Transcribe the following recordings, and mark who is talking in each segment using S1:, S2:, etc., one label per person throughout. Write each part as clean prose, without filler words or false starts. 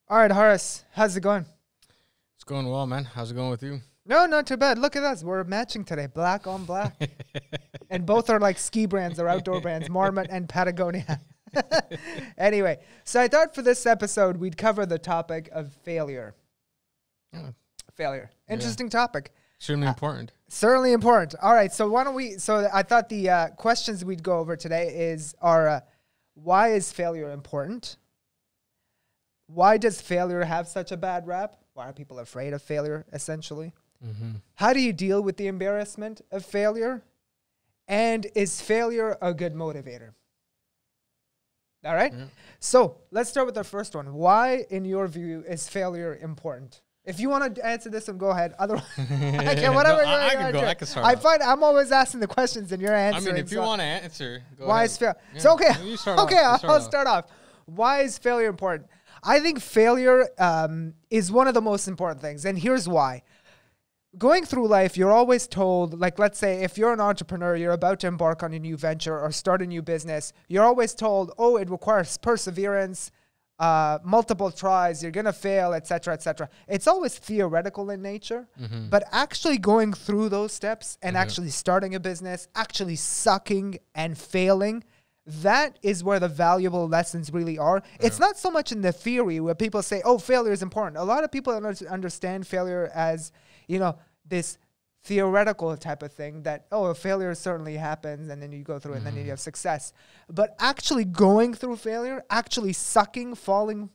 S1: All right, Horace, how's it going?
S2: It's going well, man. How's it going with you?
S1: No, not too bad. Look at us. We're matching today, black on black. And both are like ski brands or outdoor brands, Marmot and Patagonia. Anyway, so I thought for this episode, we'd cover the topic of failure.
S2: Yeah.
S1: Failure. Interesting topic.
S2: Extremely important.
S1: Certainly important. All right, so why don't we, so I thought the questions we'd go over today are why is failure important? Why does failure have such a bad rap? Why are people afraid of failure, essentially?
S2: Mm-hmm.
S1: How do you deal with the embarrassment of failure? And is failure a good motivator? All right?
S2: Yeah.
S1: So let's start with the first one. Why, in your view, is failure important? If you want to answer this one, go ahead. Otherwise, okay, whatever.
S2: No, I can go. I can start.
S1: I find I'm always asking the questions and you're answering.
S2: I mean, if you want to answer, go
S1: why
S2: ahead.
S1: is failure?
S2: Yeah.
S1: So okay,
S2: You start
S1: okay,
S2: off.
S1: I'll start off. Why is failure important? I think failure is one of the most important things, and here's why. Going through life, you're always told, like, let's say if you're an entrepreneur, you're about to embark on a new venture or start a new business, you're always told, oh, it requires perseverance, multiple tries, you're going to fail, etc., etc. It's always theoretical in nature, but actually going through those steps and actually starting a business, actually sucking and failing, that is where the valuable lessons really are. It's not so much in the theory where people say, oh, failure is important. A lot of people understand failure as, you know, this theoretical type of thing that, oh, a failure certainly happens and then you go through it and then you have success. But actually going through failure, actually sucking, falling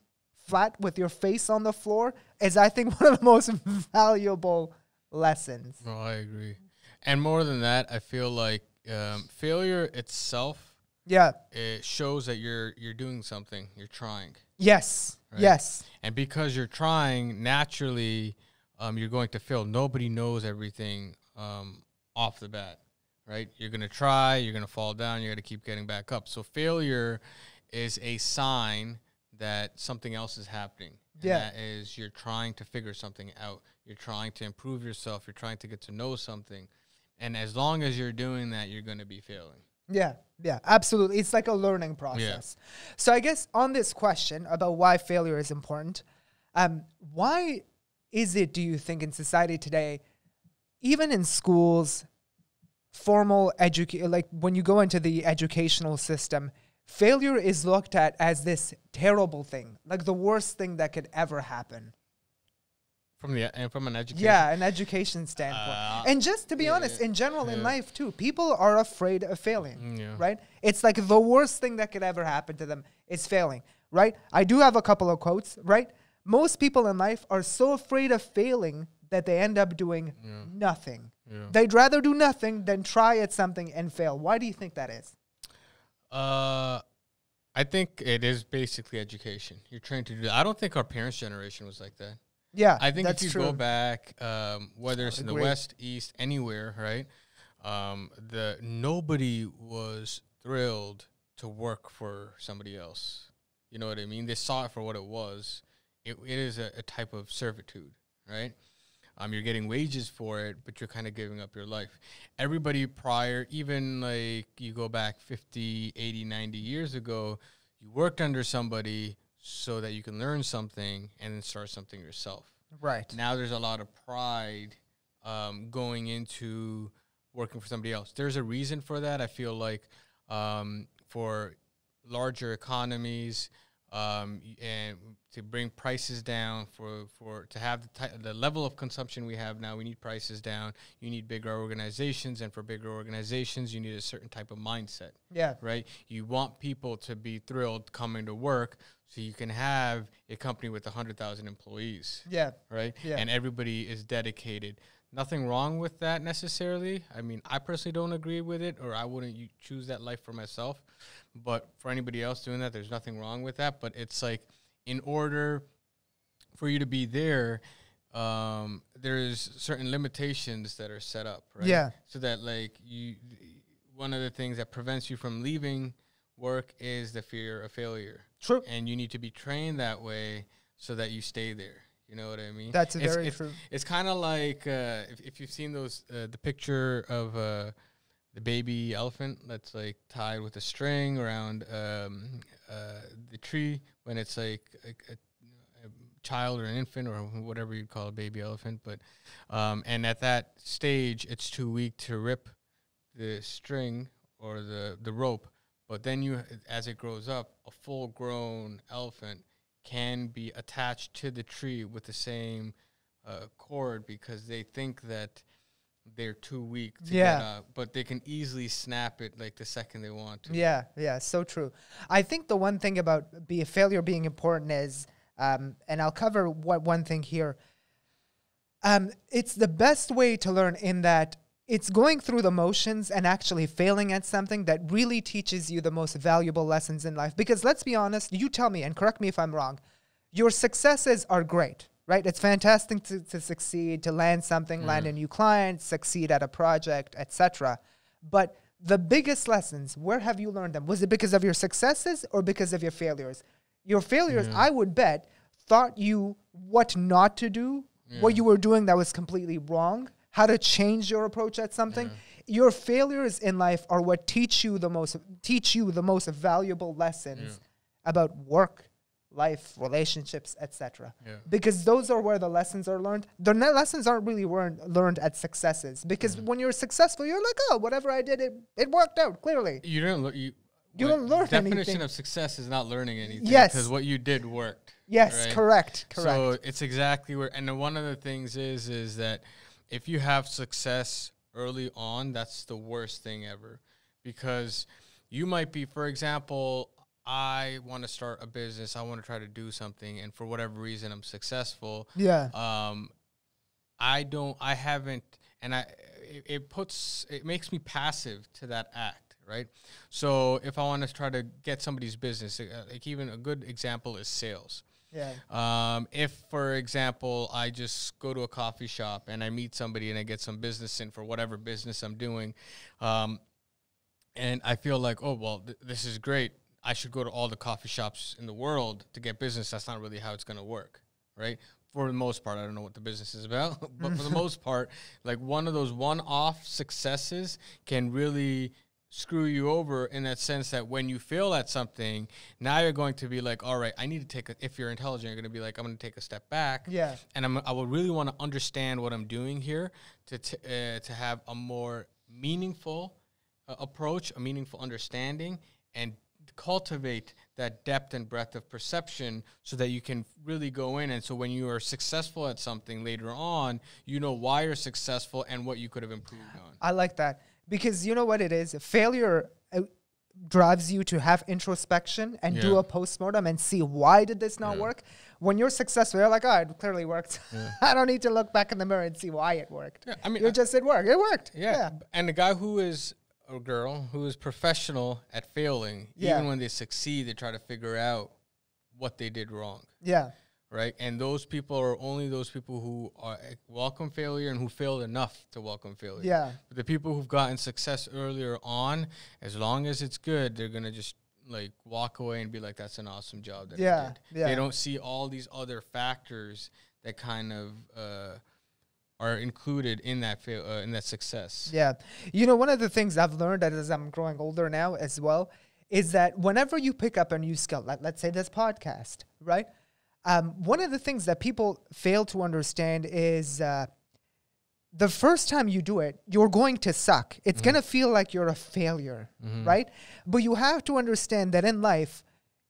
S1: flat with your face on the floor is, I think, one of the most valuable lessons.
S2: No, I agree. And more than that, I feel like failure itself, it shows that you're doing something, you're trying.
S1: Yes,
S2: right?
S1: yes.
S2: And because you're trying, naturally, you're going to fail. Nobody knows everything off the bat, right? You're going to try, you're going to fall down, you're going to keep getting back up. So failure is a sign that something else is happening. And that is you're trying to figure something out. You're trying to improve yourself. You're trying to get to know something. And as long as you're doing that, you're going to be failing.
S1: Yeah, absolutely. It's like a learning process. Yeah. So I guess on this question about why failure is important, why is it, do you think, in society today, even in schools, formal like when you go into the educational system, failure is looked at as this terrible thing, like the worst thing that could ever happen? From an education? Yeah, an education standpoint. And just to be honest, in general in life too, people are afraid of failing, right? It's like the worst thing that could ever happen to them is failing, right? I do have a couple of quotes, right? Most people in life are so afraid of failing that they end up doing nothing. They'd rather do nothing than try at something and fail. Why do you think that is?
S2: I think it is basically education. You're trained to do that. I don't think our parents' generation was like that.
S1: Yeah,
S2: I think if you go back, whether it's in the West, East, anywhere, right, nobody was thrilled to work for somebody else. You know what I mean? They saw it for what it was. It is a type of servitude, right? You're getting wages for it, but you're kind of giving up your life. Everybody prior, even like you go back 50, 80, 90 years ago, you worked under somebody so that you can learn something and then start something yourself.
S1: Right.
S2: Now there's a lot of pride going into working for somebody else. There's a reason for that. I feel like for larger economies and to bring prices down, to have the level of consumption we have now, we need prices down. You need bigger organizations, and for bigger organizations, you need a certain type of mindset.
S1: Yeah.
S2: Right? You want people to be thrilled coming to work, so you can have a company with 100,000 employees.
S1: Yeah.
S2: Right?
S1: Yeah.
S2: And everybody is dedicated. Nothing wrong with that necessarily. I mean, I personally don't agree with it, or I wouldn't choose that life for myself. But for anybody else doing that, there's nothing wrong with that. But it's like, in order for you to be there, there's certain limitations that are set up, right?
S1: Yeah.
S2: So that, like, one of the things that prevents you from leaving work is the fear of failure.
S1: True.
S2: And you need to be trained that way so that you stay there. You know what I mean?
S1: That's very true.
S2: It's kind of like if you've seen those the picture of the baby elephant that's like tied with a string around the tree when it's like child or an infant or whatever you'd call a baby elephant. But and at that stage, it's too weak to rip the string or the rope. But then as it grows up, a full-grown elephant can be attached to the tree with the same cord because they think that they're too weak to get up, but they can easily snap it like the second they want to.
S1: Yeah, so true. I think the one thing about failure being important is, and I'll cover one thing here. It's the best way to learn in that it's going through the motions and actually failing at something that really teaches you the most valuable lessons in life. Because let's be honest, you tell me, and correct me if I'm wrong, your successes are great. Right? It's fantastic to succeed, to land something, land a new client, succeed at a project, etc. But the biggest lessons, where have you learned them? Was it because of your successes or because of your failures? Your failures, I would bet, taught you what not to do, what you were doing that was completely wrong, how to change your approach at something. Your failures in life are what teach you the most valuable lessons about work, life, relationships, etc. Because those are where the lessons are learned. The lessons aren't really learned at successes. Because when you're successful, you're like, oh, whatever I did, it worked out, clearly.
S2: You don't you
S1: don't learn anything.
S2: Definition of success is not learning anything.
S1: Yes.
S2: Because what you did worked.
S1: Yes,
S2: right?
S1: correct.
S2: So it's exactly where, and one of the things is that if you have success early on, that's the worst thing ever. Because you might be, for example, I want to start a business. I want to try to do something, and for whatever reason, I'm successful. I haven't, and it makes me passive to that act, right? So if I want to try to get somebody's business, like even a good example is sales. If, for example, I just go to a coffee shop and I meet somebody and I get some business in for whatever business I'm doing, and I feel like, oh, well, this is great. I should go to all the coffee shops in the world to get business. That's not really how it's going to work, right? For the most part, I don't know what the business is about, but for the most part, like one of those one-off successes can really screw you over in that sense that when you fail at something, now you're going to be like, all right, I need to if you're intelligent, you're going to be like, I'm going to take a step back. And I will really want to understand what I'm doing here to have a more meaningful approach, a meaningful understanding, and cultivate that depth and breadth of perception so that you can really go in. And so when you are successful at something later on, you know why you're successful and what you could have improved on.
S1: I like that, because you know what it is? Failure drives you to have introspection and do a postmortem and see, why did this not work? When you're successful, you're like, oh, it clearly worked. I don't need to look back in the mirror and see why it worked.
S2: I mean,
S1: it worked. It worked.
S2: And the guy who is a girl who is professional at failing, even when they succeed, they try to figure out what they did wrong. Right? And those people are only those people who welcome failure and who failed enough to welcome failure. But the people who've gotten success earlier on, as long as it's good, they're going to just like walk away and be like, that's an awesome job that I did. They don't see all these other factors that kind of are included in that in that success.
S1: You know, one of the things I've learned as I'm growing older now as well is that whenever you pick up a new skill, let's say this podcast, right? One of the things that people fail to understand is the first time you do it, you're going to suck. It's going to feel like you're a failure, right? But you have to understand that in life,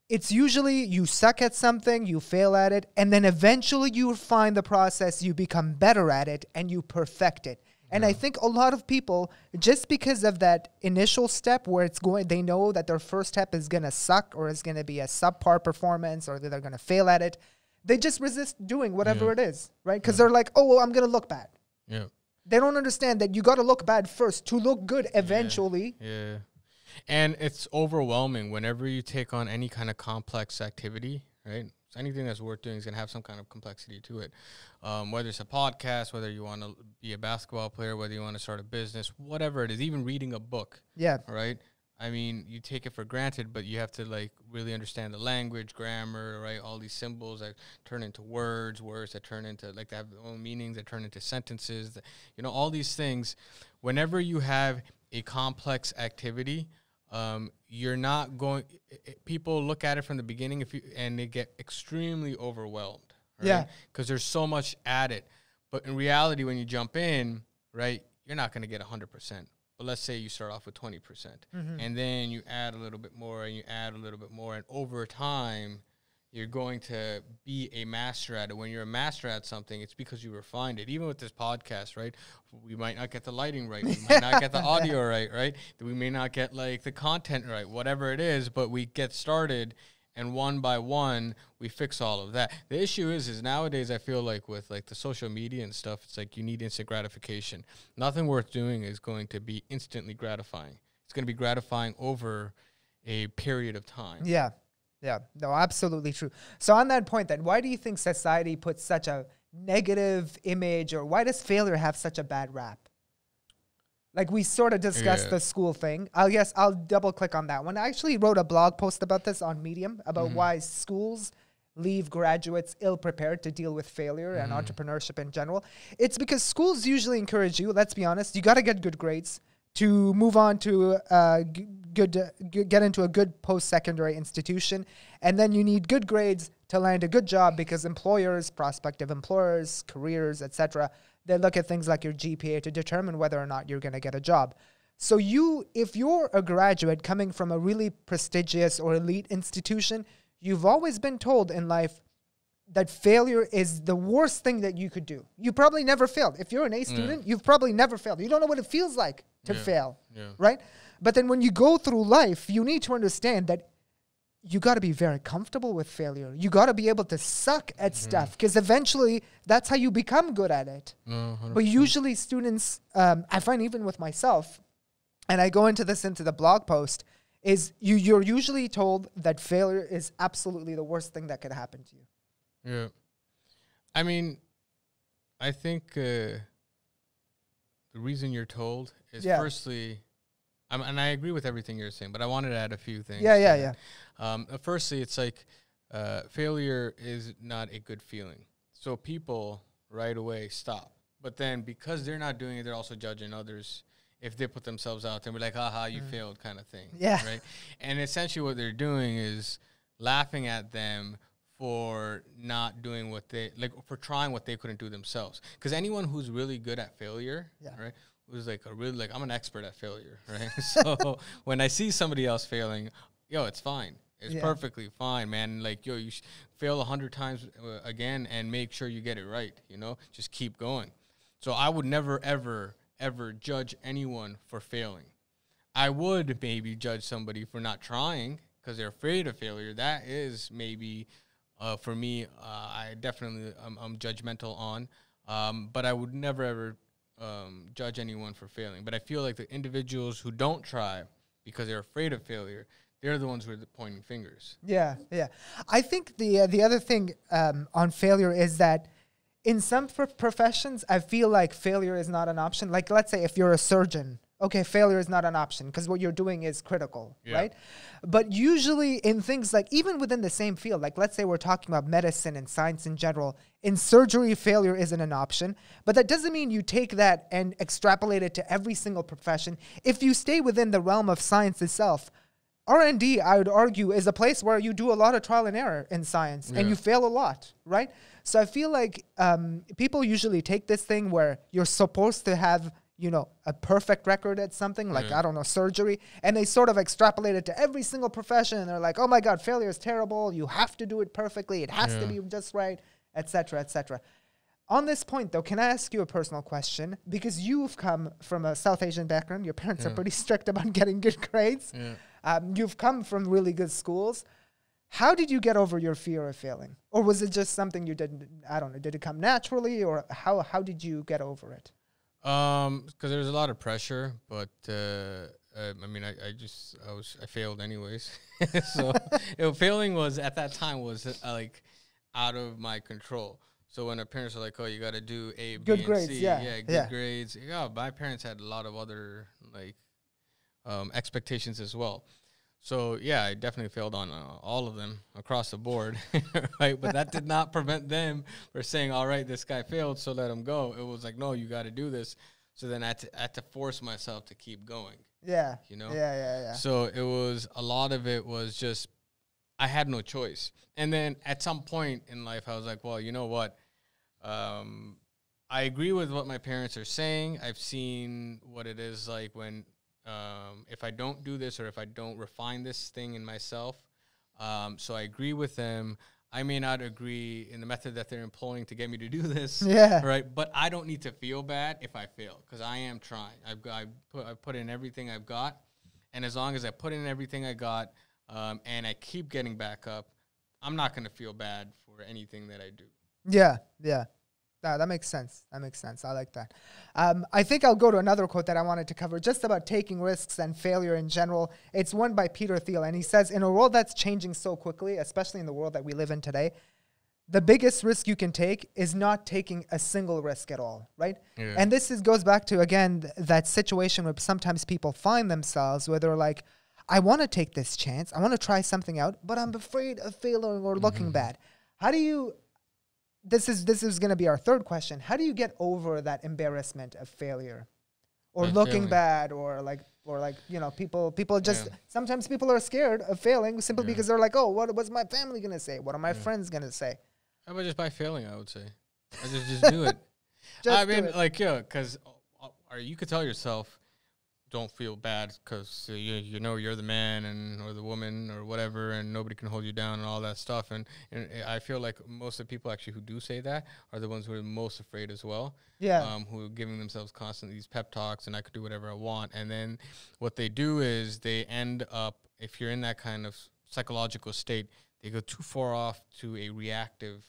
S1: it's usually you suck at something, you fail at it, and then eventually you find the process, you become better at it, and you perfect it. And I think a lot of people, just because of that initial step where they know that their first step is going to suck or is going to be a subpar performance or that they're going to fail at it, they just resist doing whatever it is, right? Because they're like, oh, well, I'm going to look bad. They don't understand that you got to look bad first to look good eventually.
S2: And it's overwhelming whenever you take on any kind of complex activity, right? So anything that's worth doing is going to have some kind of complexity to it. Whether it's a podcast, whether you want to be a basketball player, whether you want to start a business, whatever it is, even reading a book. Right? I mean, you take it for granted, but you have to like really understand the language, grammar, right? All these symbols that turn into words that turn into like they have their own meanings, that turn into sentences, you know, all these things. Whenever you have a complex activity, you're not going. People look at it from the beginning and they get extremely overwhelmed, right?
S1: Yeah.
S2: Because there's so much at it. But in reality, when you jump in, right, you're not going to get 100%. But let's say you start off with 20%. And then you add a little bit more and you add a little bit more. And over time, you're going to be a master at it. When you're a master at something, it's because you refined it. Even with this podcast, right? We might not get the lighting right. We might not get the audio right? We may not get, like, the content right, whatever it is. But we get started, and one by one, we fix all of that. The issue is nowadays I feel like with, like, the social media and stuff, it's like you need instant gratification. Nothing worth doing is going to be instantly gratifying. It's going to be gratifying over a period of time.
S1: Yeah. Yeah, no, absolutely true. So on that point then, why do you think society puts such a negative image, or why does failure have such a bad rap? Like, we sort of discussed the school thing. I'll double click on that one. I actually wrote a blog post about this on Medium about why schools leave graduates ill-prepared to deal with failure and entrepreneurship in general. It's because schools usually encourage you, let's be honest, you got to get good grades to move on to get into a good post-secondary institution. And then you need good grades to land a good job, because employers, prospective employers, careers, etc., they look at things like your GPA to determine whether or not you're going to get a job. So if you're a graduate coming from a really prestigious or elite institution, you've always been told in life that failure is the worst thing that you could do. You probably never failed. If you're an A student, you've probably never failed. You don't know what it feels like to fail, right? But then when you go through life, you need to understand that you got to be very comfortable with failure. You got to be able to suck at stuff, because eventually that's how you become good at it. But usually students, I find even with myself, and I go into the blog post, is you're usually told that failure is absolutely the worst thing that could happen to you.
S2: Yeah. I mean, I think the reason you're told is firstly, and I agree with everything you're saying, but I wanted to add a few things.
S1: Yeah.
S2: Firstly, it's like failure is not a good feeling. So people right away stop. But then because they're not doing it, they're also judging others if they put themselves out there and be like, haha, you failed kind of thing.
S1: Yeah.
S2: Right? And essentially what they're doing is laughing at them for not doing for trying what they couldn't do themselves. Because anyone who's really good at failure, right, who's like I'm an expert at failure, right? So when I see somebody else failing, it's fine. It's perfectly fine, man. Like, you fail 100 times again and make sure you get it right, Just keep going. So I would never, ever, ever judge anyone for failing. I would maybe judge somebody for not trying because they're afraid of failure. That is maybe... for me, I definitely I'm judgmental on, but I would never ever judge anyone for failing. But I feel like the individuals who don't try because they're afraid of failure, they're the ones who are pointing fingers. Yeah.
S1: I think the other thing on failure is that in some professions, I feel like failure is not an option. Like, let's say if you're a surgeon. Okay, failure is not an option because what you're doing is critical, right? But usually in things like, even within the same field, like let's say we're talking about medicine and science in general, in surgery, failure isn't an option. But that doesn't mean you take that and extrapolate it to every single profession. If you stay within the realm of science itself, R&D, I would argue, is a place where you do a lot of trial and error in science and you fail a lot, right? So I feel like people usually take this thing where you're supposed to have a perfect record at something like, I don't know, surgery. And they sort of extrapolate it to every single profession. And they're like, oh my God, failure is terrible. You have to do it perfectly. It has to be just right, et cetera, et cetera. On this point, though, can I ask you a personal question? Because you've come from a South Asian background. Your parents are pretty strict about getting good grades. You've come from really good schools. How did you get over your fear of failing? Or was it just something you didn't, I don't know, did it come naturally? Or how did you get over it?
S2: Because there's a lot of pressure, but I mean, I failed anyways. So failing was at that time was like out of my control. So when our parents are like, "Oh, you got to do A, B, and
S1: grades,
S2: C," good grades. Yeah, my parents had a lot of other like expectations as well. So yeah, I definitely failed on all of them across the board, right? But that did not prevent them from saying, "All right, this guy failed, so let him go." It was like, "No, you got to do this." So then I had to force myself to keep going.
S1: Yeah.
S2: You know.
S1: Yeah.
S2: So it was a lot of it was just I had no choice. And then at some point in life, I was like, well, you know what? I agree with what my parents are saying. I've seen what it is like when if I don't do this or if I don't refine this thing in myself. So I agree with them. I may not agree in the method that they're employing to get me to do this, right? But I don't need to feel bad if I fail because I am trying. I've put in everything I've got, and as long as I put in everything I got, and I keep getting back up, I'm not going to feel bad for anything that I do.
S1: Yeah. That makes sense. I like that. I think I'll go to another quote that I wanted to cover just about taking risks and failure in general. It's one by Peter Thiel, and he says, in a world that's changing so quickly, especially in the world that we live in today, the biggest risk you can take is not taking a single risk at all, right? Yeah. And this goes back to, again, that situation where sometimes people find themselves where they're like, I want to take this chance. I want to try something out, but I'm afraid of failing or looking bad. How do you... This is going to be our third question. How do you get over that embarrassment of failure or looking bad or like, you know, people just, sometimes people are scared of failing simply because they're like, oh, what's my family going to say? What are my friends going to say?
S2: How about just by failing, I would say. I just do it. Because you could tell yourself, don't feel bad because you know you're the man or the woman or whatever, and nobody can hold you down and all that stuff. And I feel like most of the people actually who do say that are the ones who are most afraid as well. Yeah. Who are giving themselves constantly these pep talks and I could do whatever I want. And then what they do is they end up, if you're in that kind of psychological state, they go too far off to a reactive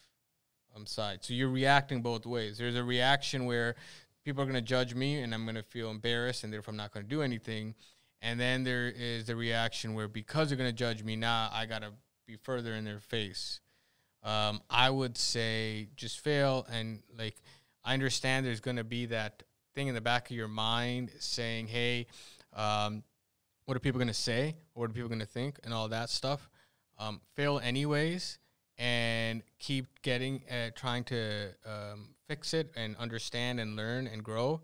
S2: side. So you're reacting both ways. There's a reaction where people are going to judge me and I'm going to feel embarrassed and therefore I'm not going to do anything. And then there is the reaction where because they're going to judge me, now I got to be further in their face. I would say just fail. And like, I understand there's going to be that thing in the back of your mind saying, hey, what are people going to say? What are people going to think? And all that stuff. Fail anyways and keep trying to fix it and understand and learn and grow,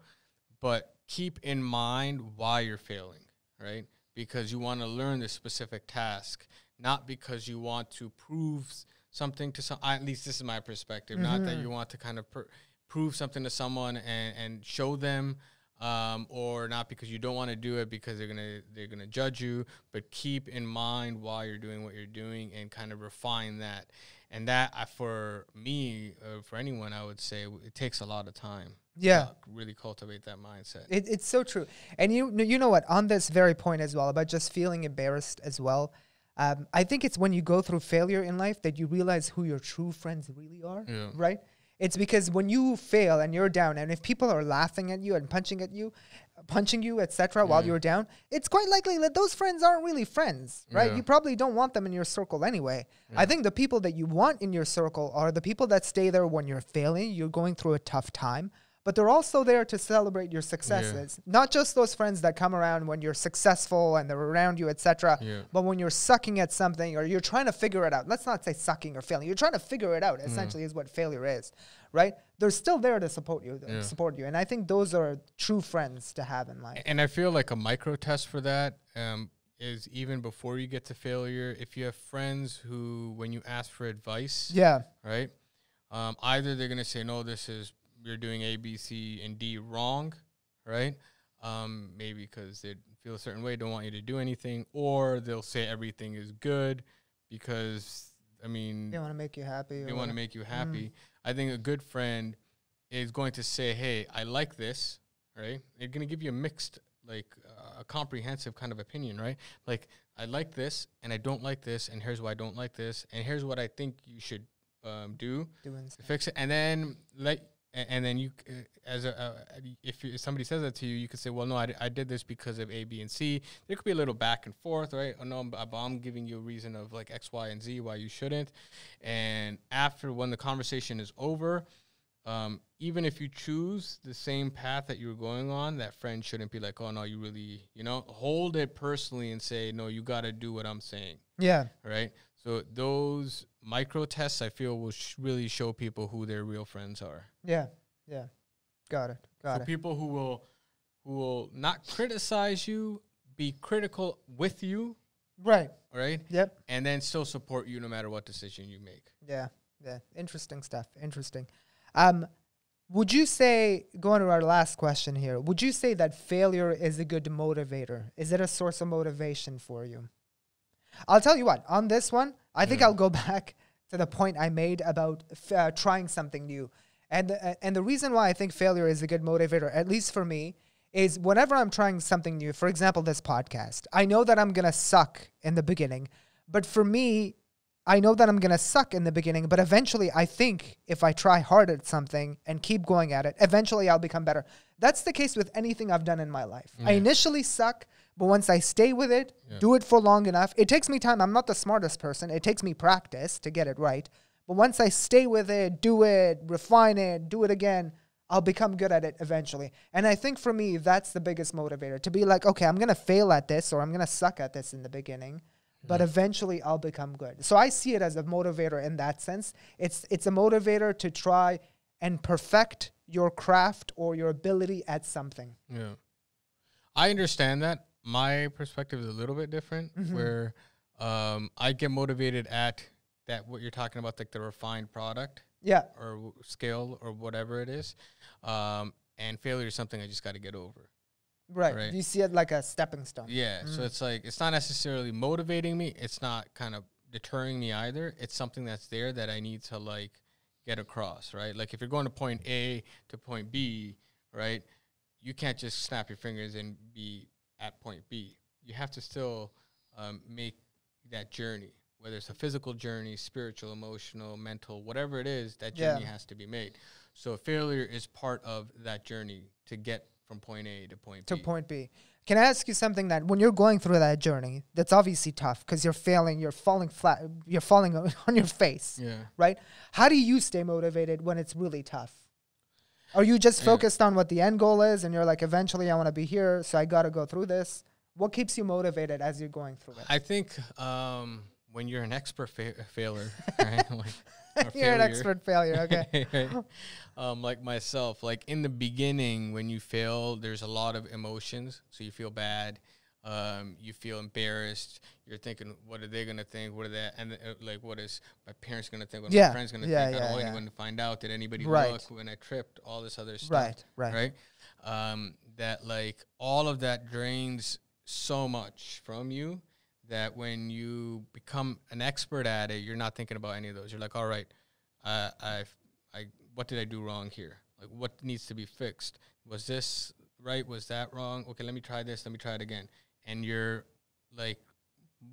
S2: but keep in mind why you're failing, right? Because you want to learn this specific task, not because you want to prove something to at least this is my perspective, not that you want to kind of prove something to someone and show them, or not because you don't want to do it because they're gonna judge you, but keep in mind why you're doing what you're doing and kind of refine that. And that, for me, for anyone, I would say it takes a lot of time. Yeah, to really cultivate that mindset.
S1: It's so true. And you know what? On this very point as well about just feeling embarrassed as well. I think it's when you go through failure in life that you realize who your true friends really are. Yeah. Right. It's because when you fail and you're down, and if people are laughing at you and punching you, etc., while you're down, it's quite likely that those friends aren't really friends, right? Yeah. You probably don't want them in your circle anyway. Yeah. I think the people that you want in your circle are the people that stay there when you're failing, you're going through a tough time, but they're also there to celebrate your successes. Yeah. Not just those friends that come around when you're successful and they're around you, etc., but when you're sucking at something or you're trying to figure it out. Let's not say sucking or failing. You're trying to figure it out, essentially, is what failure is, right? They're still there to support you. And I think those are true friends to have in life.
S2: And I feel like a micro test for that is even before you get to failure, if you have friends who, when you ask for advice, right, either they're going to say, no, you're doing A, B, C, and D wrong, right? Maybe because they feel a certain way, don't want you to do anything, or they'll say everything is good because, I mean,
S1: they want to make you happy.
S2: They want to make you happy. I think a good friend is going to say, hey, I like this, right? They're going to give you a mixed, a comprehensive kind of opinion, right? Like, I like this, and I don't like this, and here's why I don't like this, and here's what I think you should do to fix it. And then, and then you, if somebody says that to you, you could say, well, no, I did this because of A, B, and C. There could be a little back and forth, right? Oh, no, I'm giving you a reason of like X, Y, and Z why you shouldn't. And when the conversation is over, even if you choose the same path that you're going on, that friend shouldn't be like, oh, no, you really, hold it personally and say, no, you got to do what I'm saying. Yeah. Right? So those micro tests, I feel, will really show people who their real friends are.
S1: Yeah, yeah, got it.
S2: For people who will not criticize you, be critical with you,
S1: Right.
S2: right?
S1: Yep.
S2: And then still support you no matter what decision you make.
S1: Yeah. Yeah. Interesting stuff. Interesting. Would you say, going to our last question here, would you say that failure is a good motivator? Is it a source of motivation for you? I'll tell you what, on this one, I think I'll go back to the point I made about trying something new. And the reason why I think failure is a good motivator, at least for me, is whenever I'm trying something new, for example, this podcast, I know that I'm going to suck in the beginning. But for me, I know that I'm going to suck in the beginning, but eventually I think if I try hard at something and keep going at it, eventually I'll become better. That's the case with anything I've done in my life. I initially suck, but once I stay with it, do it for long enough, it takes me time. I'm not the smartest person. It takes me practice to get it right. But once I stay with it, do it, refine it, do it again, I'll become good at it eventually. And I think for me, that's the biggest motivator, to be like, okay, I'm going to fail at this or I'm going to suck at this in the beginning, but eventually I'll become good. So I see it as a motivator in that sense. It's a motivator to try and perfect your craft or your ability at something.
S2: Yeah. I understand that. My perspective is a little bit different, where I get motivated at that, what you're talking about, like the refined product.
S1: Yeah.
S2: Or skill or whatever it is. And failure is something I just got to get over.
S1: Right. You see it like a stepping stone.
S2: Yeah. So it's like, it's not necessarily motivating me. It's not kind of deterring me either. It's something that's there that I need to like get across, right? Like if you're going to point A to point B, right, you can't just snap your fingers and be at point B. You have to still make that journey, whether it's a physical journey, spiritual, emotional, mental, whatever it is, that journey has to be made. So failure is part of that journey to get from point A to point B.
S1: To point B. Can I ask you something that when you're going through that journey, that's obviously tough because you're failing, you're falling flat, you're falling on your face, right? How do you stay motivated when it's really tough? Are you just focused on what the end goal is and you're like, eventually I want to be here, so I got to go through this? What keeps you motivated as you're going through it?
S2: I think when you're an expert failure, right?
S1: You're an expert failure, okay.
S2: Right? Like myself, like in the beginning, when you fail, there's a lot of emotions. So you feel bad, you feel embarrassed. You're thinking, what are they gonna think? What are that? And like, what is my parents gonna think? What are my friends gonna think? I don't want anyone to find out. Did anybody look when I tripped? All this other stuff. Right. That like all of that drains so much from you, that when you become an expert at it, you're not thinking about any of those. You're like, all right, what did I do wrong here? Like, what needs to be fixed? Was this right? Was that wrong? Okay, let me try this. Let me try it again. And you're like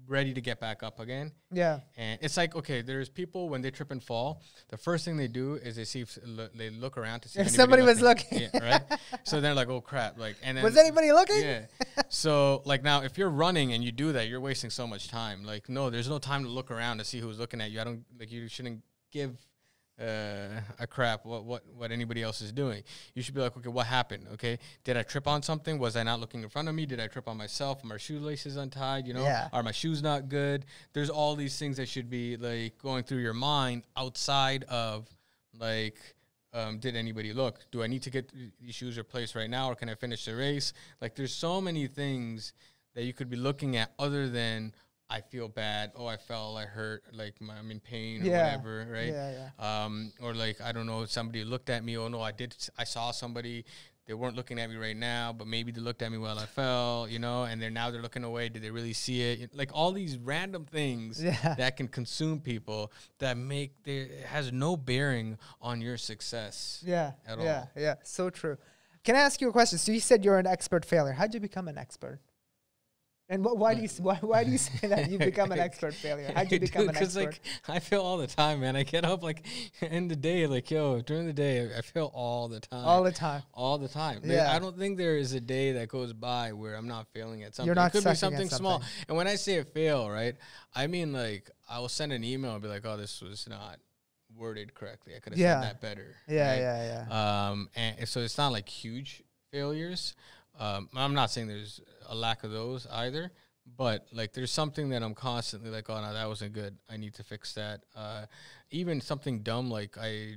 S2: ready to get back up again. Yeah. And it's like, okay, there's people when they trip and fall, the first thing they do is they see they look around to see
S1: if somebody was looking.
S2: Yeah, right? So they're like, oh crap, like, and then
S1: was anybody looking?
S2: Yeah. So like now if you're running and you do that, you're wasting so much time. Like, no, there's no time to look around to see who's looking at you. You shouldn't give a crap what anybody else is doing. You should be like, okay, what happened? Okay, did I trip on something? Was I not looking in front of me? Did I trip on myself? Are my shoelaces untied? Are my shoes not good? There's all these things that should be like going through your mind outside of like, did anybody look? Do I need to get these shoes replaced right now, or can I finish the race? Like, there's so many things that you could be looking at other than, I feel bad. Oh, I fell. I hurt. Like, I'm in pain or whatever, right? Or like, I don't know, somebody looked at me. Oh no, I saw somebody. They weren't looking at me right now, but maybe they looked at me while I fell, and now they're looking away. Did they really see it? Like all these random things that can consume people that has no bearing on your success at all.
S1: Yeah. So true. Can I ask you a question? So you said you're an expert failure. How'd you become an expert? And why do you say that you become an expert failure? How'd you become an expert?
S2: Because like I fail all the time, man. I get up like in the day, like during the day, I fail all the time.
S1: All the time.
S2: All the time. Yeah. I don't think there is a day that goes by where I'm not failing at something.
S1: You're not
S2: it could be
S1: something
S2: something small. And when I say a fail, right, I mean like I will send an email and be like, oh, this was not worded correctly. I could have said that better.
S1: Yeah.
S2: And so it's not like huge failures. I'm not saying there's a lack of those either, but like there's something that I'm constantly like, oh no, that wasn't good. I need to fix that. Even something dumb like I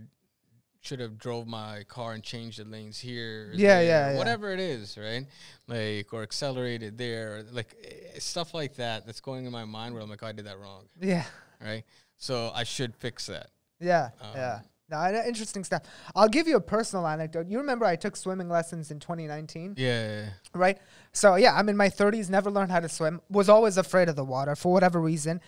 S2: should have drove my car and changed the lanes here, or
S1: Yeah,
S2: there,
S1: yeah.
S2: whatever it is, right? Like, or accelerated there, or like stuff like that. That's going in my mind where I'm like, oh, I did that wrong,
S1: Yeah.
S2: right? So I should fix that.
S1: Yeah. Yeah. No, interesting stuff. I'll give you a personal anecdote. You remember I took swimming lessons in 2019?
S2: Yeah.
S1: Right? So, yeah, I'm in my 30s, never learned how to swim, was always afraid of the water for whatever reason.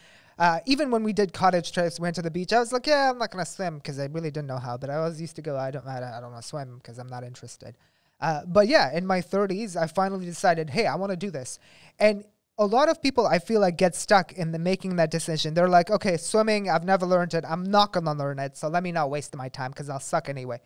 S1: Even when we did cottage trips, went to the beach, I was like, yeah, I'm not going to swim because I really didn't know how. But I always used to go, I don't want to swim because I'm not interested. But, yeah, in my 30s, I finally decided, hey, I want to do this. And a lot of people, I feel like, get stuck in making that decision. They're like, okay, swimming, I've never learned it. I'm not going to learn it. So let me not waste my time because I'll suck anyway.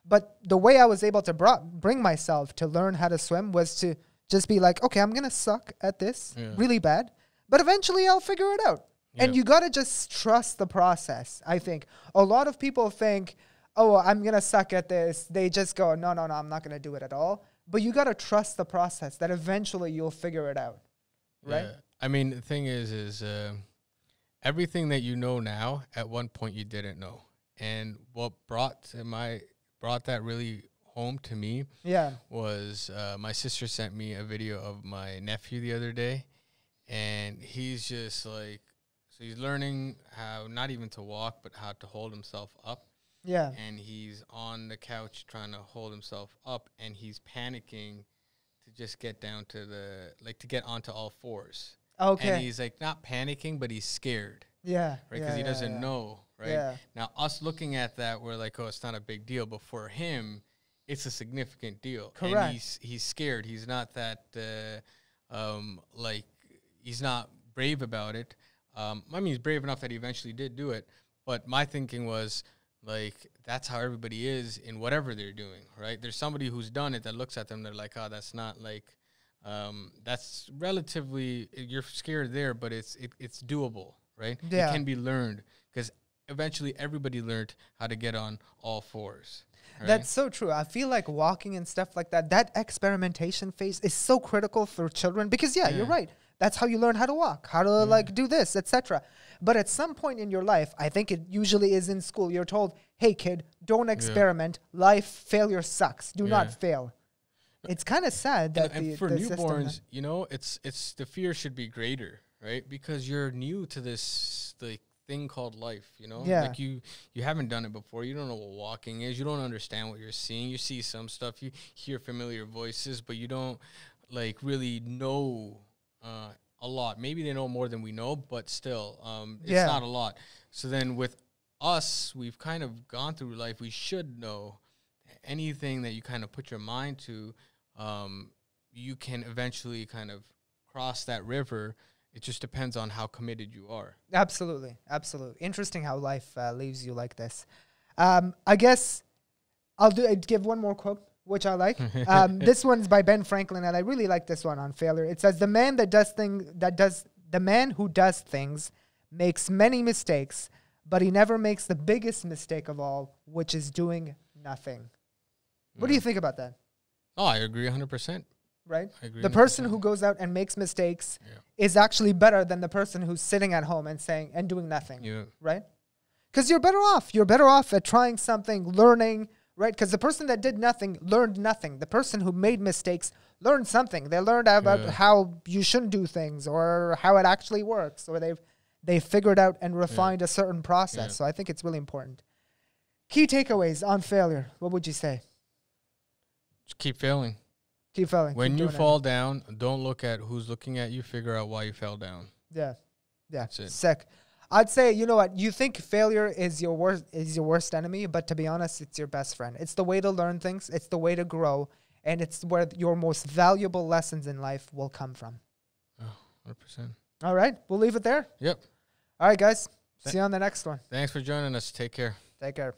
S1: But the way I was able to bring myself to learn how to swim was to just be like, okay, I'm going to suck at this really bad. But eventually I'll figure it out. And you got to just trust the process, I think. A lot of people think, oh, I'm going to suck at this. They just go, no, I'm not going to do it at all. But you got to trust the process that eventually you'll figure it out. Right?
S2: Yeah. I mean, the thing is everything that you know now, at one point you didn't know. And what brought that really home to me was my sister sent me a video of my nephew the other day. And he's just like, so he's learning how not even to walk, but how to hold himself up.
S1: Yeah.
S2: And he's on the couch trying to hold himself up, and he's panicking to just get down to to get onto all fours.
S1: Okay.
S2: And he's like not panicking, but he's scared.
S1: Yeah.
S2: Right. Because he doesn't know. Right.
S1: Yeah.
S2: Now, us looking at that, we're like, oh, it's not a big deal. But for him, it's a significant deal.
S1: Correct.
S2: And he's scared. He's not that, he's not brave about it. I mean, he's brave enough that he eventually did do it. But my thinking was, like, that's how everybody is in whatever they're doing, right? There's somebody who's done it that looks at them, they're like, oh, that's not like, that's relatively, you're scared there, but it's doable, right?
S1: Yeah.
S2: It can be learned because eventually everybody learned how to get on all fours. Right?
S1: That's so true. I feel like walking and stuff like that experimentation phase is so critical for children because, you're right. That's how you learn how to walk, how to like do this, etc. But at some point in your life, I think it usually is in school, you're told, hey, kid, don't experiment. Failure sucks. Do not fail. It's kind of sad that
S2: and for newborns, you know, it's the fear should be greater, right? Because you're new to this thing called life, you know?
S1: Yeah.
S2: Like you haven't done it before. You don't know what walking is. You don't understand what you're seeing. You see some stuff. You hear familiar voices, but you don't like really know a lot. Maybe they know more than we know, but still, it's not a lot. So then with us, we've kind of gone through life. We should know anything that you kind of put your mind to, you can eventually kind of cross that river. It just depends on how committed you are.
S1: Absolutely. Interesting how life leaves you like this. I guess I'd give one more quote, which I like. This one's by Ben Franklin, and I really like this one on failure. It says, the man who does things makes many mistakes, but he never makes the biggest mistake of all, which is doing nothing. What do you think about that?
S2: Oh, I agree 100%.
S1: Right?
S2: I agree.
S1: The person who goes out and makes mistakes is actually better than the person who's sitting at home and doing nothing.
S2: Yeah.
S1: Right? Because you're better off. You're better off at trying something, learning, right? Because the person that did nothing learned nothing. The person who made mistakes learned something. They learned about how you shouldn't do things or how it actually works, or they figured out and refined a certain process. So I think it's really important. Key takeaways on failure. What would you say?
S2: Just keep failing.
S1: Keep failing.
S2: When you fall down, don't look at who's looking at you. Figure out why you fell down.
S1: Yeah.
S2: That's it.
S1: Sick. I'd say, you know what? You think failure is your worst enemy, but to be honest, it's your best friend. It's the way to learn things. It's the way to grow. And it's where your most valuable lessons in life will come from.
S2: Oh, 100%.
S1: All right. We'll leave it there.
S2: Yep.
S1: All right, guys. See you on the next one.
S2: Thanks for joining us. Take care.
S1: Take care.